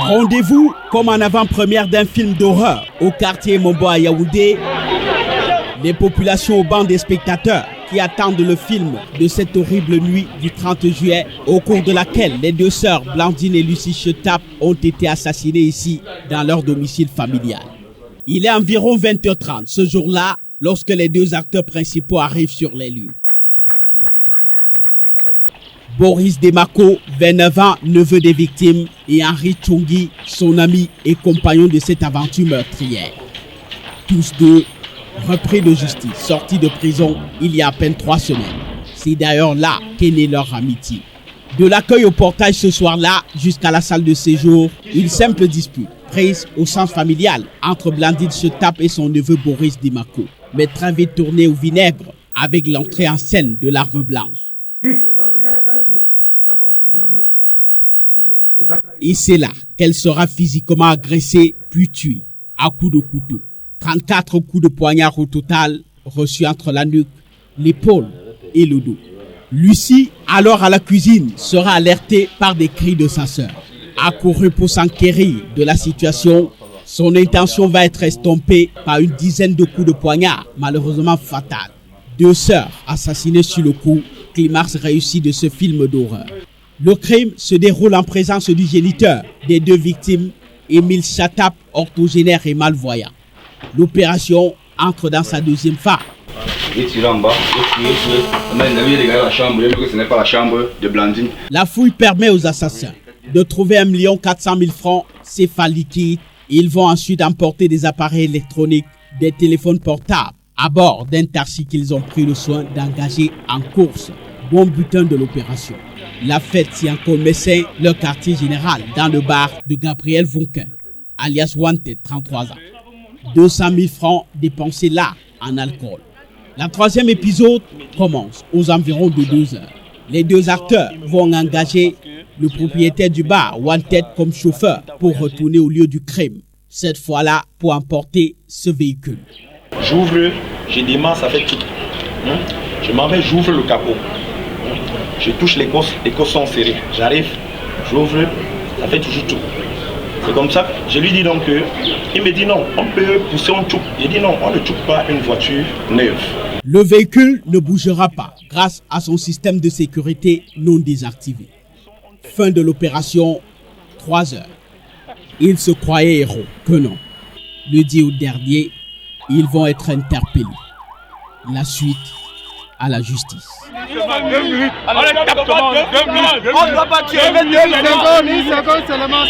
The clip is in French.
Rendez-vous comme en avant-première d'un film d'horreur au quartier Mombo à Yaoundé. Les populations au banc des spectateurs qui attendent le film de cette horrible nuit du 30 juillet au cours de laquelle les deux sœurs Blandine et Lucie Chetap ont été assassinées ici dans leur domicile familial. Il est environ 20h30 ce jour-là lorsque les deux acteurs principaux arrivent sur les lieux. Boris Demako, 29 ans, neveu des victimes, et Henri Tchongi, son ami et compagnon de cette aventure meurtrière. Tous deux repris de justice, sortis de prison il y a à peine 3 semaines. C'est d'ailleurs là qu'est née leur amitié. De l'accueil au portail ce soir-là jusqu'à la salle de séjour, une simple dispute prise au sens familial entre Blandine Chetap et son neveu Boris Demako, mais très vite tournée au vinaigre avec l'entrée en scène de l'arme blanche. Et c'est là qu'elle sera physiquement agressée puis tuée à coups de couteau. 34 coups de poignard au total reçus entre la nuque, l'épaule et le dos. Lucie, alors à la cuisine, sera alertée par des cris de sa sœur. Accourue pour s'enquérir de la situation, son intention va être estompée par une dizaine de coups de poignard, malheureusement fatals. 2 sœurs assassinées sur le coup, climax réussi de ce film d'horreur. Le crime se déroule en présence du géniteur des 2 victimes, Émile Chetap, octogénaire et malvoyant. L'opération entre dans sa deuxième phase. La fouille permet aux assassins de trouver 1 400 000 francs CFA liquides. Ils vont ensuite emporter des appareils électroniques, des téléphones portables à bord d'un taxi qu'ils ont pris le soin d'engager en course. Bon butin de l'opération. La fête s'y encore messin leur quartier général dans le bar de Gabriel Vunquin, alias Wanted, 33 ans. 200 000 francs dépensés là en alcool. La 3e épisode commence aux environs de 2 heures. Les 2 acteurs vont engager le propriétaire du bar Wanted comme chauffeur pour retourner au lieu du crime. Cette fois-là pour emporter ce véhicule. J'ouvre, je démarre, ça fait tout. Je m'en vais, j'ouvre le capot. Je touche les cosses sont serrées. J'arrive, j'ouvre, ça fait toujours tout. C'est comme ça, je lui dis donc il me dit non, on peut pousser un tchouk. Il dit non, on ne tchouk pas une voiture neuve. Le véhicule ne bougera pas grâce à son système de sécurité non désactivé. Fin de l'opération, 3 heures. Ils se croyaient héros, que non. Le 10 août dernier, ils vont être interpellés. La suite à la justice. 2 minutes. On doit pas tuer. 2 secondes seulement.